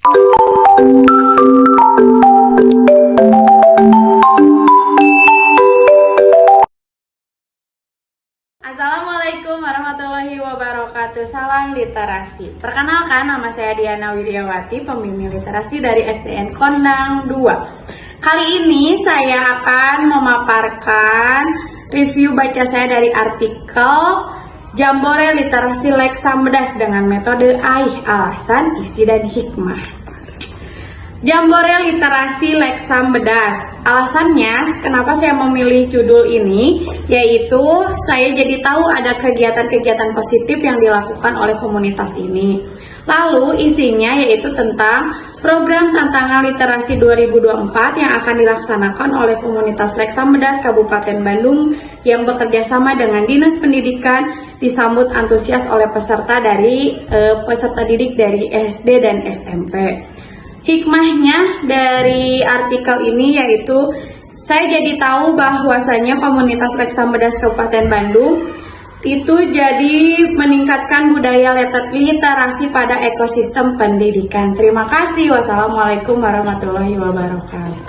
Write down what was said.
Assalamualaikum warahmatullahi wabarakatuh. Salam literasi. Perkenalkan, nama saya Diana Widiawati, pembimbing literasi dari SDN Kondang 2. Kali ini saya akan memaparkan review baca saya dari artikel Jambore Literasi Leksambedas dengan metode AIH, alasan, isi, dan hikmah. Jambore Literasi Leksambedas. Alasannya kenapa saya memilih judul ini, yaitu saya jadi tahu ada kegiatan-kegiatan positif yang dilakukan oleh komunitas ini. Lalu isinya yaitu tentang program tantangan literasi 2024 yang akan dilaksanakan oleh komunitas Leksambedas Kabupaten Bandung yang bekerja sama dengan Dinas Pendidikan, disambut antusias oleh peserta didik dari SD dan SMP. Hikmahnya dari artikel ini yaitu saya jadi tahu bahwasanya komunitas Leksambedas Kabupaten Bandung itu jadi meningkatkan budaya literasi pada ekosistem pendidikan. Terima kasih. Wassalamualaikum warahmatullahi wabarakatuh.